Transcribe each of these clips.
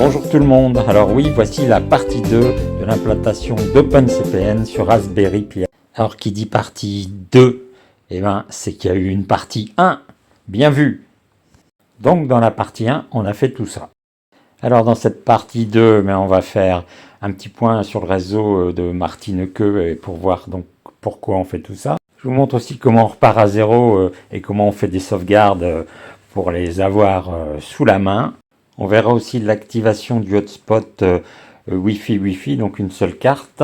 Bonjour tout le monde, alors oui, voici la partie 2 de l'implantation d'OpenCPN sur Raspberry Pi. Alors qui dit partie 2, eh ben, c'est qu'il y a eu une partie 1, bien vu. Donc dans la partie 1, on a fait tout ça. Alors dans cette partie 2, on va faire un petit point sur le réseau de Martineke pour voir donc pourquoi on fait tout ça. Je vous montre aussi comment on repart à zéro et comment on fait des sauvegardes pour les avoir sous la main. On verra aussi l'activation du hotspot Wi-Fi, donc une seule carte.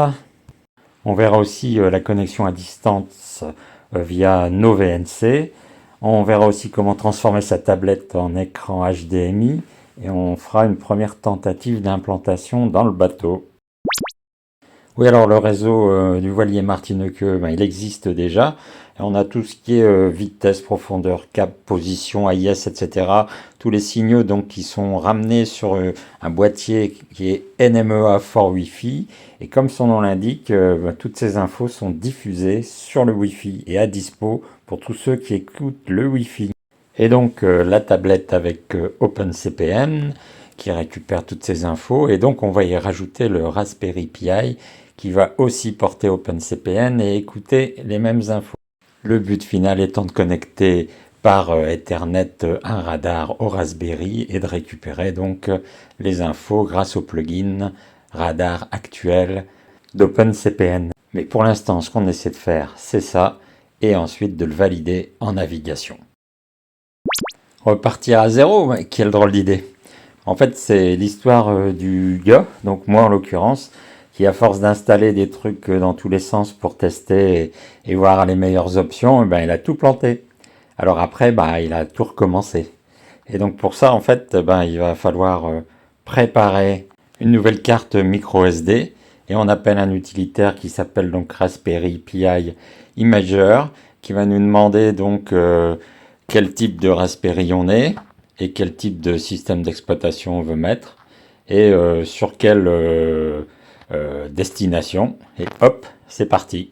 On verra aussi la connexion à distance via NoVNC. On verra aussi comment transformer sa tablette en écran HDMI. Et on fera une première tentative d'implantation dans le bateau. Oui, alors le réseau du voilier Martineke, il existe déjà. Et on a tout ce qui est vitesse, profondeur, cap, position, AIS, etc. Tous les signaux donc qui sont ramenés sur un boîtier qui est NMEA for Wi-Fi. Et comme son nom l'indique, toutes ces infos sont diffusées sur le Wi-Fi et à dispo pour tous ceux qui écoutent le Wi-Fi. Et donc la tablette avec OpenCPN qui récupère toutes ces infos. Et donc on va y rajouter le Raspberry Pi qui va aussi porter OpenCPN et écouter les mêmes infos. Le but final étant de connecter par Ethernet un radar au Raspberry et de récupérer donc les infos grâce au plugin radar actuel d'OpenCPN. Mais pour l'instant, ce qu'on essaie de faire, c'est ça, et ensuite de le valider en navigation. Repartir à zéro, quelle drôle d'idée. En fait, c'est l'histoire du gars, donc moi en l'occurrence, qui à force d'installer des trucs dans tous les sens pour tester et voir les meilleures options, il a tout planté. Alors après, il a tout recommencé. Et donc pour ça, en fait, il va falloir préparer une nouvelle carte micro SD et on appelle un utilitaire qui s'appelle donc Raspberry Pi Imager qui va nous demander donc quel type de Raspberry on est et quel type de système d'exploitation on veut mettre et sur quelle destination. Et hop, c'est parti.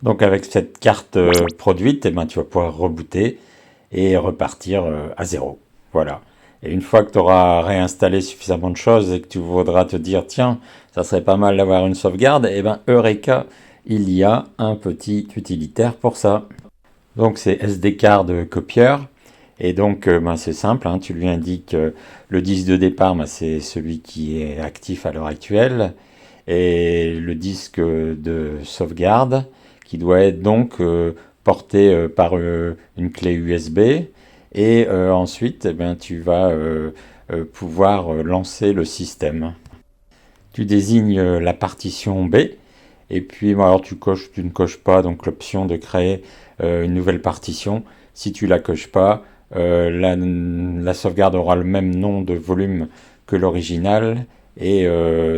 Donc avec cette carte produite, tu vas pouvoir rebooter et repartir à zéro. Voilà. Et une fois que tu auras réinstallé suffisamment de choses et que tu voudras te dire, tiens, ça serait pas mal d'avoir une sauvegarde, Eureka, il y a un petit utilitaire pour ça. Donc c'est SD Card copieur. Et donc c'est simple, tu lui indiques le disque de départ, c'est celui qui est actif à l'heure actuelle. Et le disque de sauvegarde, qui doit être donc porté par une clé USB. Et ensuite, tu vas pouvoir lancer le système. Tu désignes la partition B. Et puis, alors tu ne coches pas donc l'option de créer une nouvelle partition. Si tu la coches pas, la sauvegarde aura le même nom de volume que l'original. Et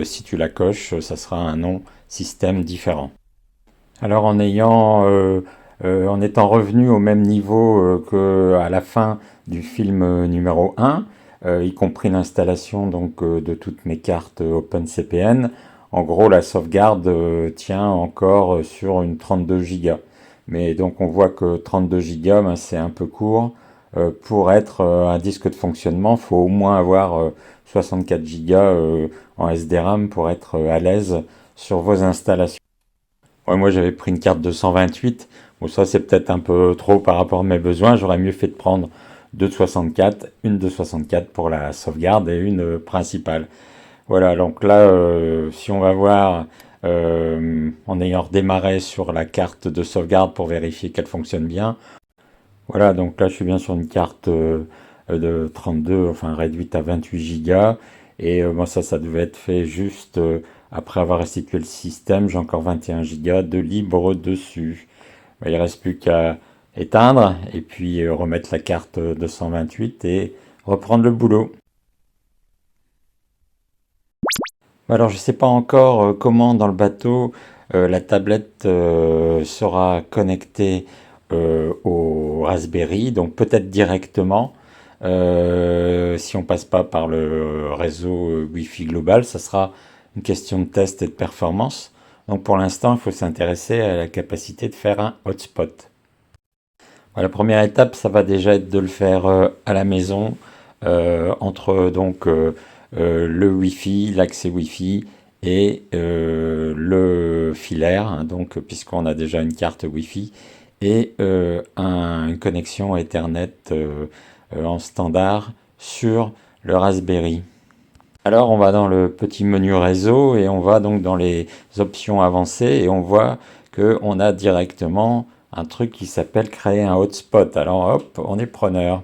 si tu la coches, ça sera un nom système différent. Alors en étant revenu au même niveau qu'à la fin du film numéro 1, y compris l'installation donc de toutes mes cartes OpenCPN, en gros la sauvegarde tient encore sur une 32 Go. Mais donc on voit que 32 Go c'est un peu court. Pour être un disque de fonctionnement, il faut au moins avoir 64 Go en SDRAM pour être à l'aise sur vos installations. Ouais, moi j'avais pris une carte de 128, bon ça c'est peut-être un peu trop par rapport à mes besoins, j'aurais mieux fait de prendre deux de 64, une de 64 pour la sauvegarde et une principale. Voilà, donc là si on va voir en ayant redémarré sur la carte de sauvegarde pour vérifier qu'elle fonctionne bien, voilà, donc là je suis bien sur une carte de 32, enfin réduite à 28 Go. Et moi ça devait être fait juste après avoir restitué le système. J'ai encore 21 Go de libre dessus. Il ne reste plus qu'à éteindre et puis remettre la carte de 128 et reprendre le boulot. Alors je ne sais pas encore comment dans le bateau la tablette sera connectée au Raspberry, donc peut-être directement. Si on passe pas par le réseau Wi-Fi global, ça sera une question de test et de performance. Donc pour l'instant, il faut s'intéresser à la capacité de faire un hotspot. La première étape, ça va déjà être de le faire à la maison, entre donc le Wi-Fi, l'accès Wi-Fi et le filaire, hein, donc puisqu'on a déjà une carte Wi-Fi et une connexion Ethernet en standard sur le Raspberry. Alors on va dans le petit menu réseau et on va donc dans les options avancées et on voit qu'on a directement un truc qui s'appelle créer un hotspot. Alors hop, on est preneur.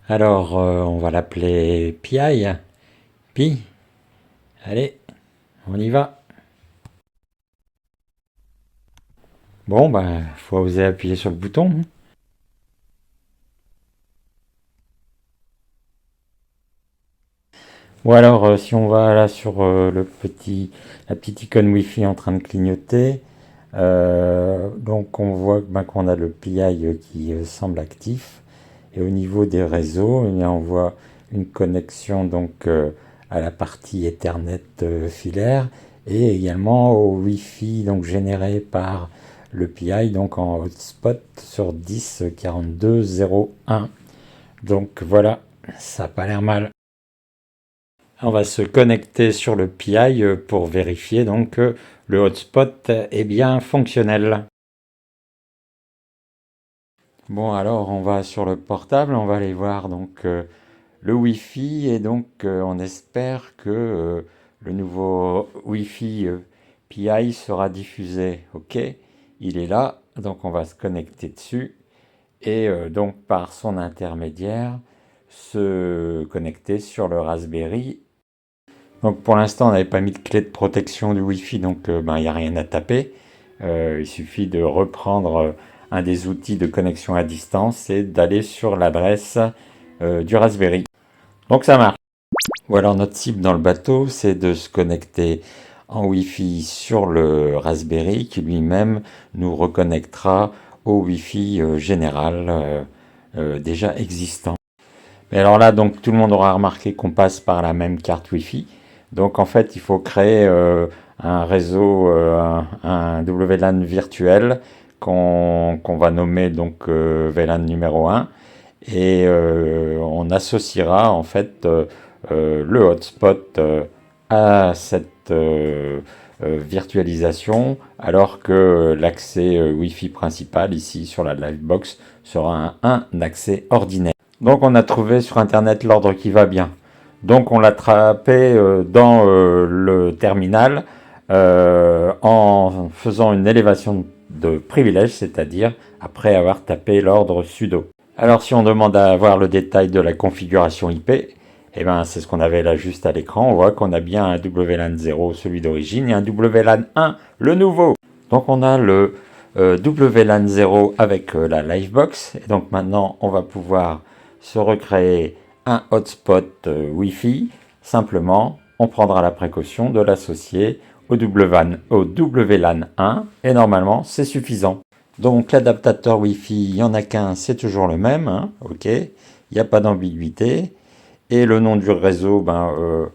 Alors on va l'appeler PI. Pi. Allez, on y va. Bon, bah, faut oser appuyer sur le bouton, hein. Ou alors, si on va là sur la petite icône Wi-Fi en train de clignoter, donc on voit ben, qu'on a le PI qui semble actif. Et au niveau des réseaux, eh bien, on voit une connexion donc à la partie Ethernet filaire et également au Wi-Fi donc généré par le PI donc en hotspot sur 10.42.01. Donc voilà, ça n'a pas l'air mal. On va se connecter sur le PI pour vérifier donc que le hotspot est bien fonctionnel. Bon alors on va sur le portable, on va aller voir donc le Wi-Fi et donc on espère que le nouveau Wi-Fi PI sera diffusé. Ok, il est là, donc on va se connecter dessus et donc par son intermédiaire se connecter sur le Raspberry. Donc pour l'instant on n'avait pas mis de clé de protection du Wi-Fi, donc ben, il n'y a rien à taper. Il suffit de reprendre un des outils de connexion à distance et d'aller sur l'adresse du Raspberry. Donc ça marche. Ou alors notre cible dans le bateau, c'est de se connecter en Wi-Fi sur le Raspberry qui lui-même nous reconnectera au Wi-Fi général déjà existant. Mais alors là, donc tout le monde aura remarqué qu'on passe par la même carte Wi-Fi. Donc en fait, il faut créer un réseau, un WLAN virtuel qu'on va nommer donc VLAN numéro 1 et on associera en fait le hotspot à cette virtualisation alors que l'accès Wi-Fi principal ici sur la Livebox sera un accès ordinaire. Donc on a trouvé sur internet l'ordre qui va bien. Donc on l'a tapé dans le terminal en faisant une élévation de privilège, c'est-à-dire après avoir tapé l'ordre sudo. Alors si on demande à avoir le détail de la configuration IP, eh ben, c'est ce qu'on avait là juste à l'écran. On voit qu'on a bien un WLAN 0, celui d'origine, et un WLAN 1, le nouveau. Donc on a le WLAN 0 avec la Livebox. Et donc maintenant on va pouvoir se recréer un hotspot Wi-Fi. Simplement, on prendra la précaution de l'associer au WLAN 1 et normalement c'est suffisant. Donc l'adaptateur Wi-Fi, il n'y en a qu'un, c'est toujours le même, hein, ok, il n'y a pas d'ambiguïté. Et le nom du réseau, ben,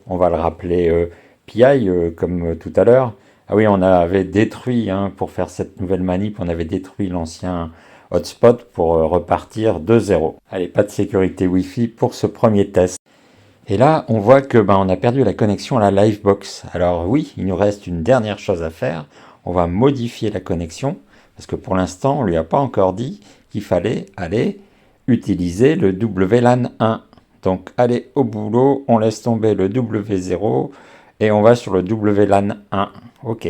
on va le rappeler PI, comme tout à l'heure. Ah oui, on avait détruit, hein, pour faire cette nouvelle manip, on avait détruit l'ancien hotspot pour repartir de zéro. Allez, pas de sécurité Wi-Fi pour ce premier test. Et là, on voit que ben, on a perdu la connexion à la Livebox. Alors oui, il nous reste une dernière chose à faire. On va modifier la connexion, parce que pour l'instant, on ne lui a pas encore dit qu'il fallait aller utiliser le WLAN 1. Donc allez au boulot, on laisse tomber le W0 et on va sur le WLAN 1. Ok.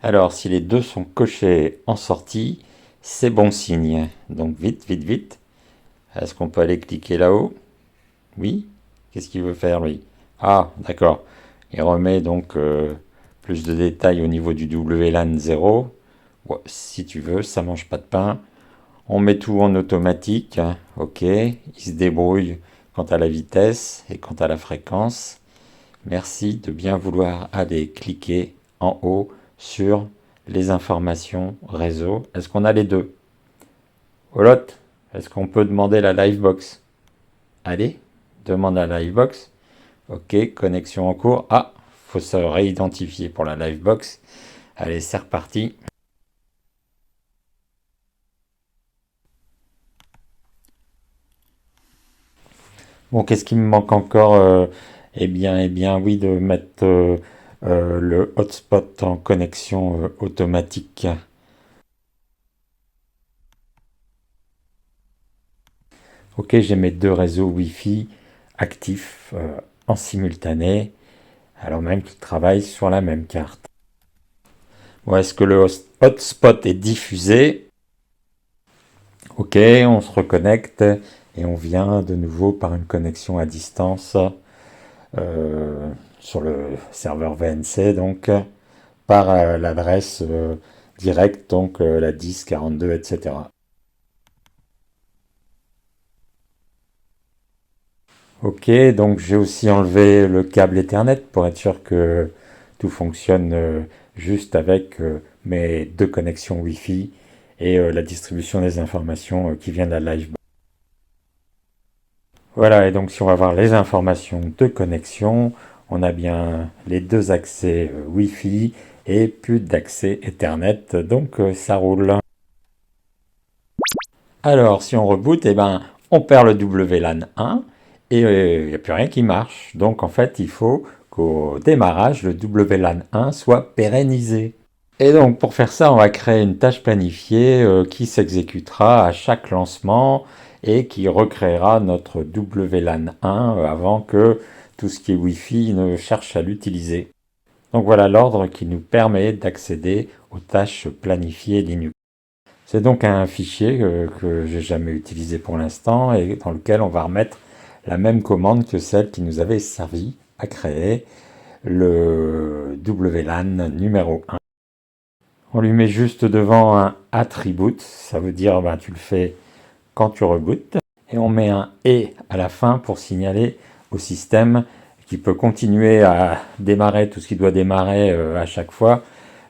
Alors si les deux sont cochés en sortie, c'est bon signe. Donc vite, vite, vite. Est-ce qu'on peut aller cliquer là-haut? Oui. Qu'est-ce qu'il veut faire lui? Ah, d'accord. Il remet donc plus de détails au niveau du WLAN 0. Ouais, si tu veux, ça mange pas de pain. On met tout en automatique. Ok. Il se débrouille quant à la vitesse et quant à la fréquence. Merci de bien vouloir aller cliquer en haut sur les informations réseau. Est-ce qu'on a les deux? Olot, est-ce qu'on peut demander la Livebox? Allez, demande à la Livebox. Ok, connexion en cours. Ah, faut se réidentifier pour la Livebox. Allez, c'est reparti. Bon, qu'est-ce qui me manque encore? Eh bien, oui, de mettre le hotspot en connexion automatique. Ok, j'ai mes deux réseaux Wi-Fi actifs en simultané, alors même qu'ils travaillent sur la même carte. Bon, est-ce que le hotspot est diffusé? Ok, on se reconnecte et on vient de nouveau par une connexion à distance sur le serveur VNC, donc par l'adresse directe, donc la 10, 42, etc. Ok, donc j'ai aussi enlevé le câble Ethernet pour être sûr que tout fonctionne juste avec mes deux connexions Wi-Fi et la distribution des informations qui vient de la Livebox. Voilà, et donc si on va voir les informations de connexion, on a bien les deux accès Wi-Fi et plus d'accès Ethernet, donc ça roule. Alors, si on reboot, eh ben, on perd le WLAN 1 et il n'y a plus rien qui marche. Donc, en fait, il faut qu'au démarrage, le WLAN 1 soit pérennisé. Et donc, pour faire ça, on va créer une tâche planifiée qui s'exécutera à chaque lancement et qui recréera notre WLAN 1 avant que tout ce qui est Wi-Fi ne cherche à l'utiliser. Donc voilà l'ordre qui nous permet d'accéder aux tâches planifiées Linux. C'est donc un fichier que j'ai jamais utilisé pour l'instant et dans lequel on va remettre la même commande que celle qui nous avait servi à créer le WLAN numéro 1. On lui met juste devant un attribute, ça veut dire ben, tu le fais quand tu rebootes, et on met un et à la fin pour signaler au système qui peut continuer à démarrer tout ce qui doit démarrer à chaque fois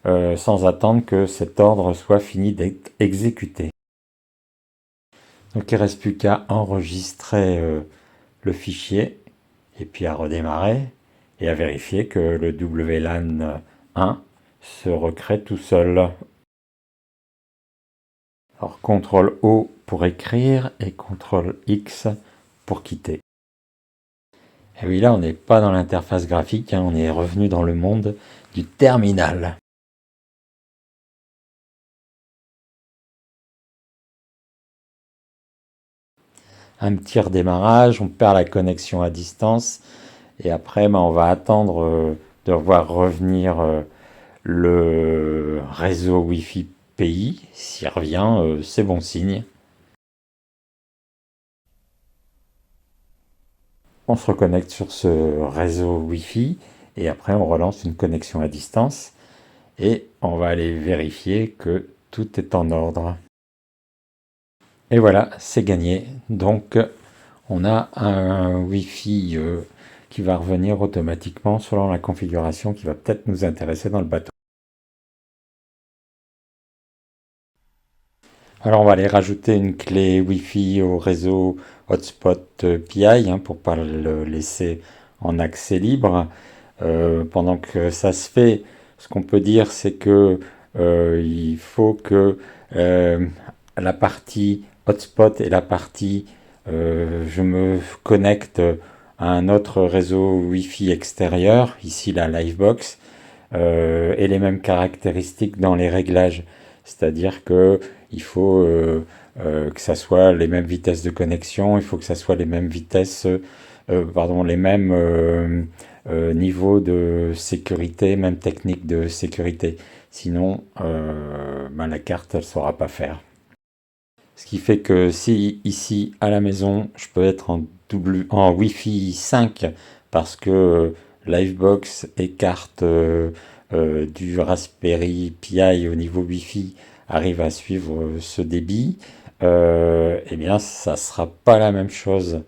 sans attendre que cet ordre soit fini d'être exécuté. Donc il ne reste plus qu'à enregistrer le fichier et puis à redémarrer et à vérifier que le WLAN 1 se recrée tout seul. Alors CTRL O pour écrire et CTRL X pour quitter. Et oui, là on n'est pas dans l'interface graphique, hein, on est revenu dans le monde du terminal. Un petit redémarrage, on perd la connexion à distance et après ben, on va attendre de voir revenir le réseau Wi-Fi pays. S'il revient, c'est bon signe. On se reconnecte sur ce réseau Wi-Fi et après on relance une connexion à distance et on va aller vérifier que tout est en ordre. Et voilà, c'est gagné. Donc on a un Wi-Fi qui va revenir automatiquement selon la configuration qui va peut-être nous intéresser dans le bateau. Alors on va aller rajouter une clé Wi-Fi au réseau hotspot PI pour ne pas le laisser en accès libre. Pendant que ça se fait, ce qu'on peut dire c'est que il faut que la partie hotspot et la partie je me connecte à un autre réseau Wi-Fi extérieur, ici la Livebox, et les mêmes caractéristiques dans les réglages. C'est-à-dire que il faut que ça soit les mêmes vitesses de connexion, il faut que ça soit les mêmes vitesses, pardon, les mêmes niveaux de sécurité, même technique de sécurité. Sinon, ben, la carte, elle ne saura pas faire. Ce qui fait que si ici à la maison, je peux être en Wi-Fi 5 parce que Livebox écarte du Raspberry Pi au niveau Wi-Fi arrive à suivre ce débit, eh bien ça ne sera pas la même chose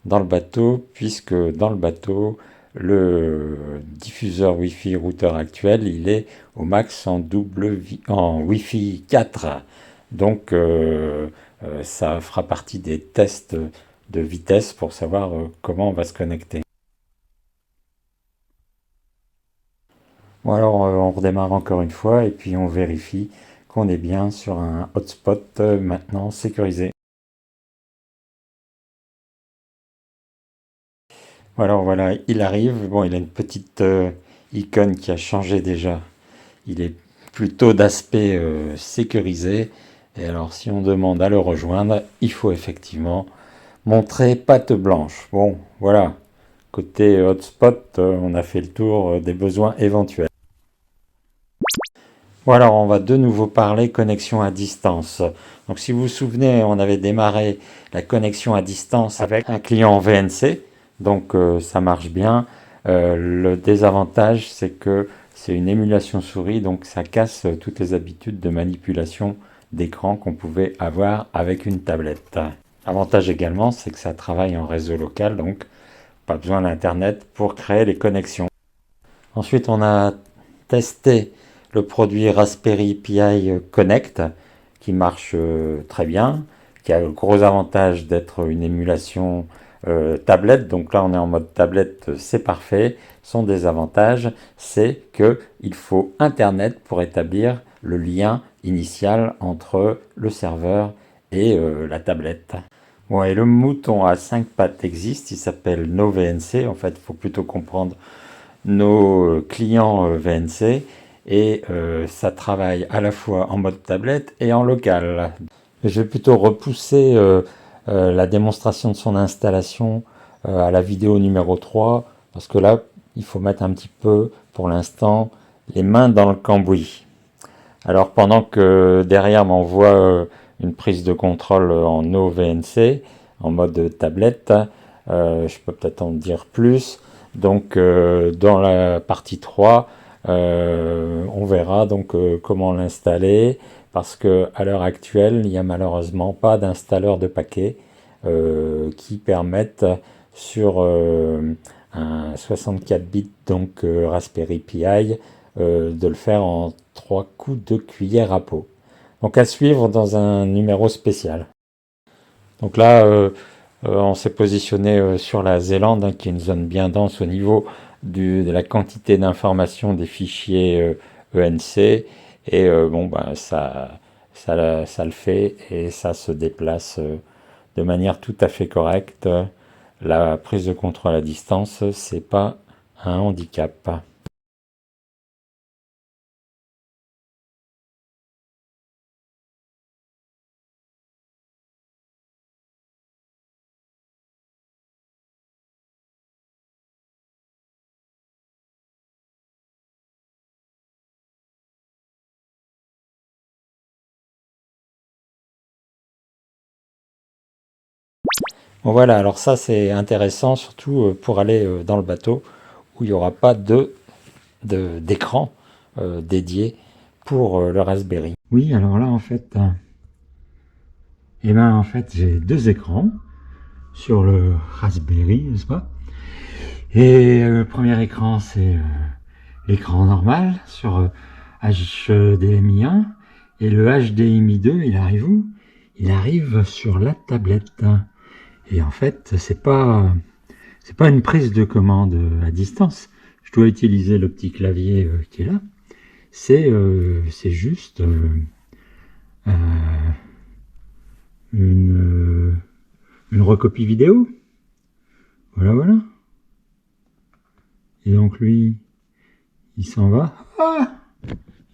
dans le bateau puisque dans le bateau le diffuseur Wi-Fi routeur actuel il est au max en Wi-Fi 4. Donc ça fera partie des tests de vitesse pour savoir comment on va se connecter. Bon alors on redémarre encore une fois et puis on vérifie qu'on est bien sur un hotspot maintenant sécurisé. Alors voilà, il arrive. Bon, il a une petite icône qui a changé déjà. Il est plutôt d'aspect sécurisé. Et alors, si on demande à le rejoindre, il faut effectivement montrer patte blanche. Bon, voilà. Côté hotspot, on a fait le tour des besoins éventuels. Bon, alors on va de nouveau parler connexion à distance. Donc si vous vous souvenez, on avait démarré la connexion à distance avec un client VNC. Donc ça marche bien. Le désavantage, c'est que c'est une émulation souris, donc ça casse toutes les habitudes de manipulation d'écran qu'on pouvait avoir avec une tablette. Avantage également, c'est que ça travaille en réseau local, donc pas besoin d'Internet pour créer les connexions. Ensuite, on a testé le produit Raspberry Pi Connect qui marche très bien, qui a le gros avantage d'être une émulation tablette. Donc là, on est en mode tablette, c'est parfait. Son désavantage, c'est qu'il faut Internet pour établir le lien initial entre le serveur et la tablette. Bon, et le mouton à 5 pattes existe, il s'appelle NoVNC. En fait, il faut plutôt comprendre nos clients VNC et ça travaille à la fois en mode tablette et en local. Je vais plutôt repousser la démonstration de son installation à la vidéo numéro 3 parce que là, il faut mettre un petit peu, pour l'instant, les mains dans le cambouis. Alors pendant que derrière m'envoie une prise de contrôle en OVNC, en mode tablette, je peux peut-être en dire plus. Donc dans la partie 3, on verra donc comment l'installer, parce que à l'heure actuelle, il n'y a malheureusement pas d'installeur de paquets qui permettent sur un 64 bits, donc Raspberry Pi, de le faire en 3 coups de cuillère à peau. Donc à suivre dans un numéro spécial. Donc là, on s'est positionné sur la Zélande, hein, qui est une zone bien dense au niveau de la quantité d'informations des fichiers ENC. Et bon, ben, ça le fait et ça se déplace de manière tout à fait correcte. La prise de contrôle à distance, c'est pas un handicap. Bon, voilà, alors ça c'est intéressant, surtout pour aller dans le bateau où il n'y aura pas d'écran dédié pour le Raspberry. Oui, alors là en fait, en fait j'ai deux écrans sur le Raspberry, n'est-ce pas? Et le premier écran c'est l'écran normal sur HDMI 1 et le HDMI 2, il arrive où? Il arrive sur la tablette. Et en fait, c'est pas une prise de commande à distance. Je dois utiliser le petit clavier qui est là. C'est juste une recopie vidéo. Voilà, voilà. Et donc lui, il s'en va. Ah,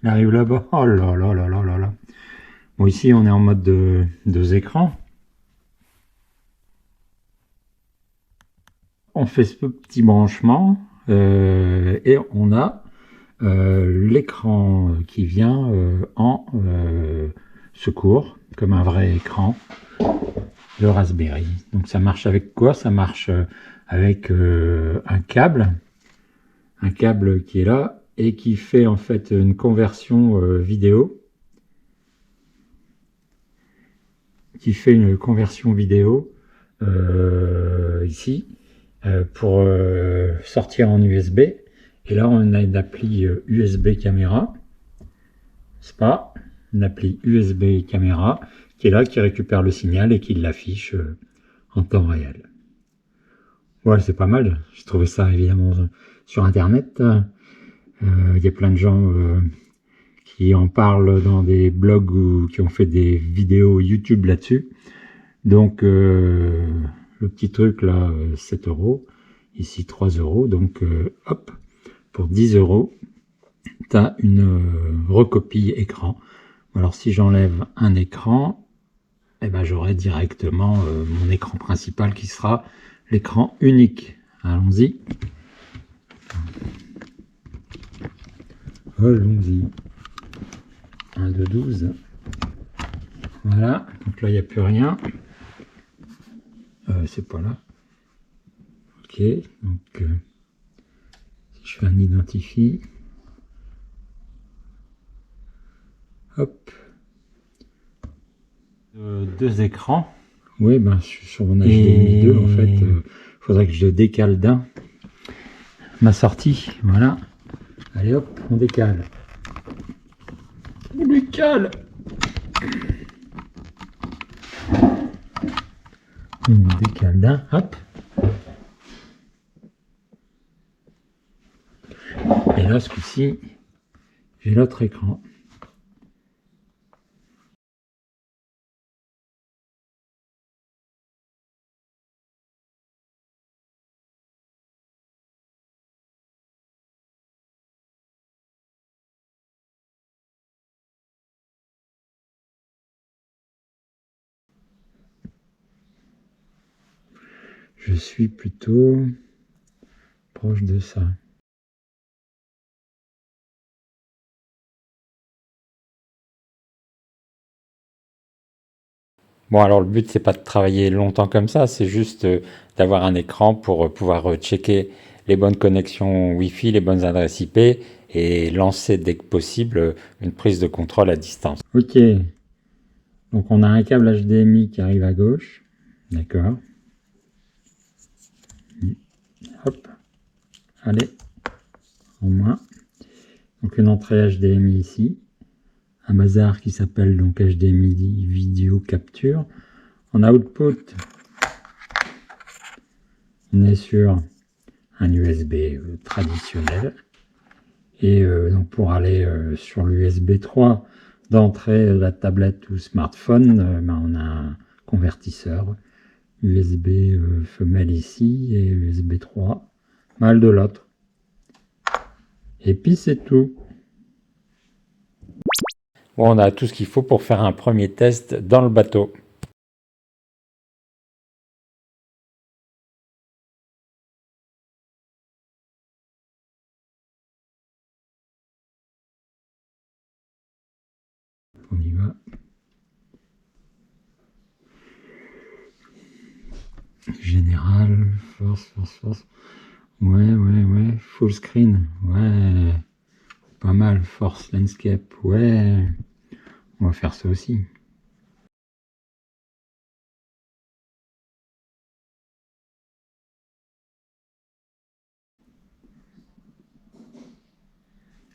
il arrive là-bas. Oh là là là là là là. Bon, ici, on est en mode de 2 écrans. On fait ce petit branchement et on a l'écran qui vient en secours, comme un vrai écran de Raspberry. Donc ça marche avec quoi? Ça marche avec un câble qui est là et qui fait en fait une conversion vidéo. Ici pour sortir en USB. Et là, on a une appli USB caméra. C'est pas une appli USB caméra qui est là, qui récupère le signal et qui l'affiche en temps réel. Ouais, c'est pas mal. J'ai trouvé ça évidemment sur Internet. Il y a plein de gens qui en parlent dans des blogs ou qui ont fait des vidéos YouTube là-dessus. Donc, le petit truc là, 7 €. ici 3 €, donc hop, pour 10 €, tu as une recopie écran. Alors si j'enlève un écran, eh ben, j'aurai directement mon écran principal qui sera l'écran unique. Allons-y. Allons-y. 1, 2, 12. Voilà, donc là il n'y a plus rien. C'est pas là. Ok, donc si je fais un identifie, hop, deux écrans. Oui, ben je suis sur mon HDMI 2 en fait. Faudrait que je décale d'un ma sortie. Voilà. Allez hop, on décale. On décale. On décale d'un, hop. Et là, ce coup-ci, j'ai l'autre écran. Je suis plutôt proche de ça. Bon, alors le but, c'est pas de travailler longtemps comme ça, c'est juste d'avoir un écran pour pouvoir checker les bonnes connexions Wi-Fi, les bonnes adresses IP et lancer dès que possible une prise de contrôle à distance. Ok, donc on a un câble HDMI qui arrive à gauche, d'accord. Hop, allez, en moins. Donc une entrée HDMI ici. Un bazar qui s'appelle donc HDMI vidéo capture. En output, on est sur un USB traditionnel. Et donc pour aller sur l'USB 3 d'entrée de la tablette ou smartphone, ben on a un convertisseur USB femelle ici et USB 3 mâle de l'autre. Et puis c'est tout. Bon, on a tout ce qu'il faut pour faire un premier test dans le bateau. On y va. Général, force. Ouais. Full screen. Ouais. Pas mal. Force landscape. Ouais. On va faire ça aussi.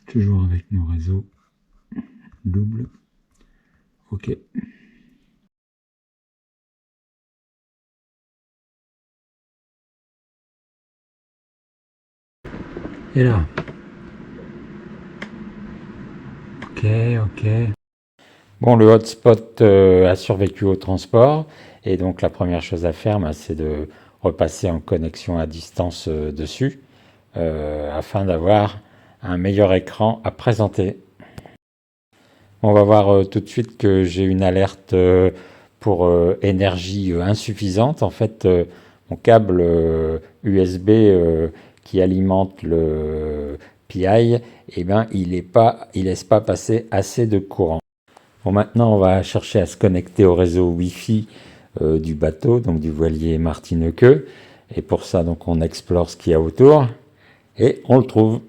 Toujours avec nos réseaux double. Ok. Et là. Ok. Bon, le hotspot a survécu au transport. Et donc la première chose à faire, c'est de repasser en connexion à distance dessus, afin d'avoir un meilleur écran à présenter. On va voir tout de suite que j'ai une alerte pour énergie insuffisante. En fait, mon câble USB qui alimente le PI, eh ben, il laisse pas passer assez de courant. Bon, maintenant, on va chercher à se connecter au réseau Wi-Fi du bateau, donc du voilier Martinequeux. Et pour ça, donc, on explore ce qu'il y a autour et on le trouve.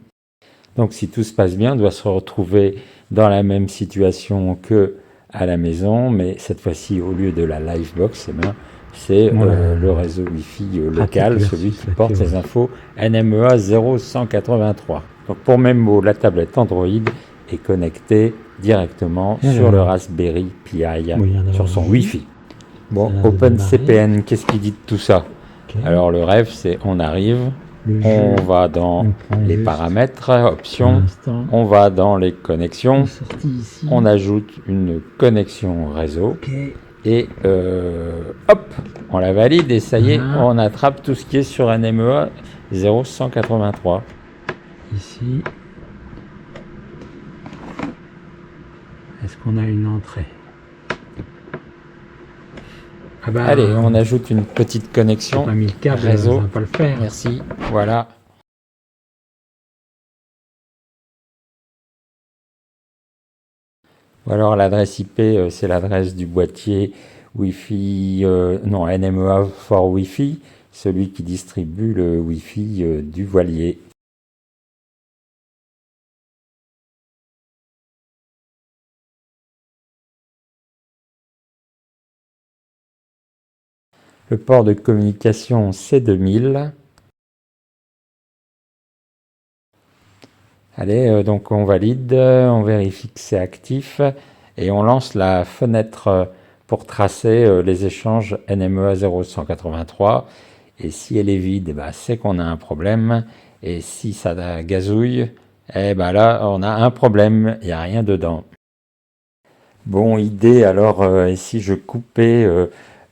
Donc si tout se passe bien, on doit se retrouver dans la même situation que à la maison, mais cette fois-ci, au lieu de la Livebox, eh ben, c'est le réseau Wi-Fi local, celui qui porte les infos NMEA 0183. Donc pour même mot, la tablette Android est connectée directement sur le Raspberry Pi, sur son Wi-Fi. Bon, OpenCPN, qu'est-ce qu'il dit de tout ça? Alors le rêve, c'est on arrive, on va dans les paramètres, options, on va dans les connexions, on ajoute une connexion réseau et hop, on la valide et ça y est, on attrape tout ce qui est sur NMEA 0183. Ici, est-ce qu'on a une entrée? Ah bah, allez, on ajoute une petite connexion. Pas mis le câble, réseau. Ça va pas le faire. Merci. Voilà. Alors l'adresse IP, c'est l'adresse du boîtier Wi-Fi, non, NMEA for Wi-Fi, celui qui distribue le Wi-Fi du voilier. Le port de communication C2000. Allez, donc on valide, on vérifie que c'est actif et on lance la fenêtre pour tracer les échanges NMEA 0183. Et si elle est vide, bah, c'est qu'on a un problème. Et si ça gazouille, eh ben là, on a un problème, il n'y a rien dedans. Bon, idée, alors, et si je coupais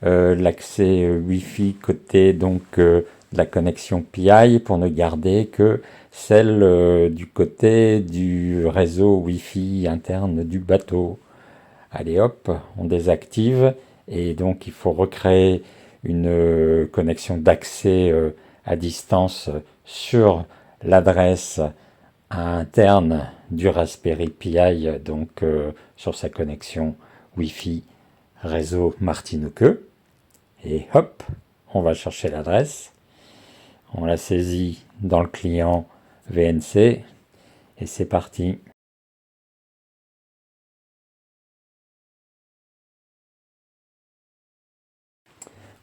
l'accès Wi-Fi côté donc de la connexion PI pour ne garder que celle du côté du réseau Wi-Fi interne du bateau. Allez hop, on désactive et donc il faut recréer une connexion d'accès à distance sur l'adresse interne du Raspberry Pi, donc sur sa connexion Wi-Fi réseau Martinique. Et hop, on va chercher l'adresse, on la saisit dans le client VNC et c'est parti.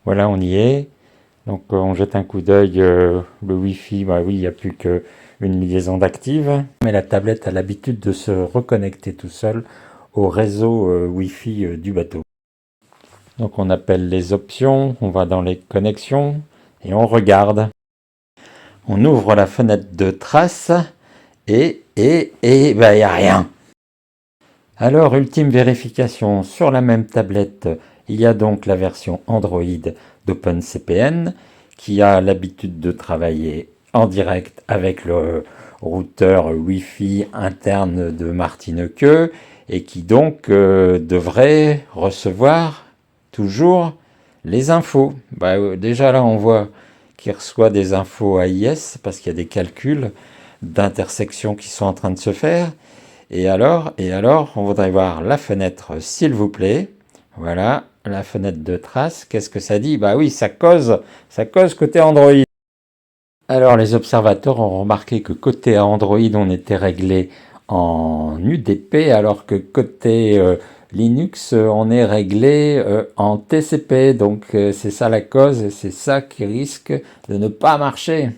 Voilà, on y est. Donc on jette un coup d'œil, le Wi-Fi, bah oui, il n'y a plus qu'une liaison d'active. Mais la tablette a l'habitude de se reconnecter tout seul au réseau Wi-Fi du bateau. Donc on appelle les options, on va dans les connexions et on regarde. On ouvre la fenêtre de trace et bah, il n'y a rien. Alors, ultime vérification, sur la même tablette, il y a donc la version Android d'OpenCPN qui a l'habitude de travailler en direct avec le routeur Wi-Fi interne de Martinique et qui donc devrait recevoir toujours les infos. Bah, déjà là, on voit qu'il reçoit des infos AIS parce qu'il y a des calculs d'intersection qui sont en train de se faire. Et alors, on voudrait voir la fenêtre, s'il vous plaît. Voilà, la fenêtre de trace. Qu'est-ce que ça dit? Bah oui, ça cause côté Android. Alors, les observateurs ont remarqué que côté Android, on était réglé en UDP, alors que côté Linux, on est réglé en TCP. Donc, c'est ça la cause et c'est ça qui risque de ne pas marcher.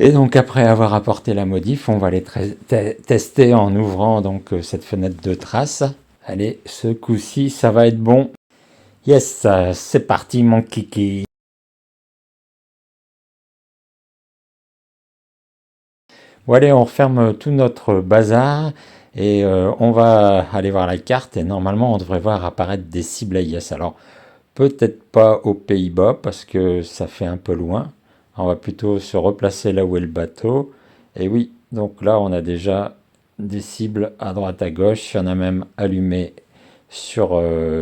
Et donc après avoir apporté la modif, on va les tester en ouvrant donc cette fenêtre de trace. Allez, ce coup-ci, ça va être bon. Yes, c'est parti mon kiki. Bon allez, on referme tout notre bazar et on va aller voir la carte et normalement on devrait voir apparaître des cibles AIS. Alors peut-être pas aux Pays-Bas parce que ça fait un peu loin. On va plutôt se replacer là où est le bateau. Et oui, donc là, on a déjà des cibles à droite à gauche. Il y en a même allumé sur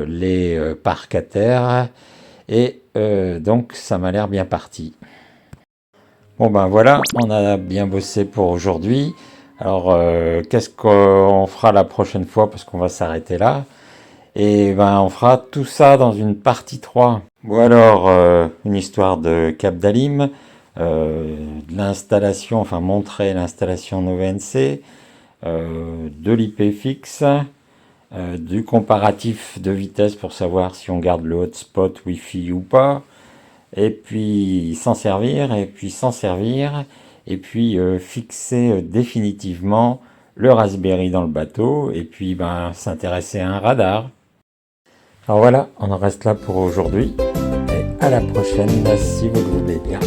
les parcs à terre. Et donc, ça m'a l'air bien parti. Bon ben voilà, on a bien bossé pour aujourd'hui. Alors, qu'est-ce qu'on fera la prochaine fois? Parce qu'on va s'arrêter là. Et ben, on fera tout ça dans une partie 3. Bon alors, une histoire de Cap d'Alim. De l'installation, enfin montrer l'installation NoVNC, de l'IP fixe, du comparatif de vitesse pour savoir si on garde le hotspot Wi-Fi ou pas, et puis s'en servir, et puis fixer définitivement le Raspberry dans le bateau, et puis ben, s'intéresser à un radar. Alors voilà, on en reste là pour aujourd'hui, et à la prochaine si vous le voulez bien.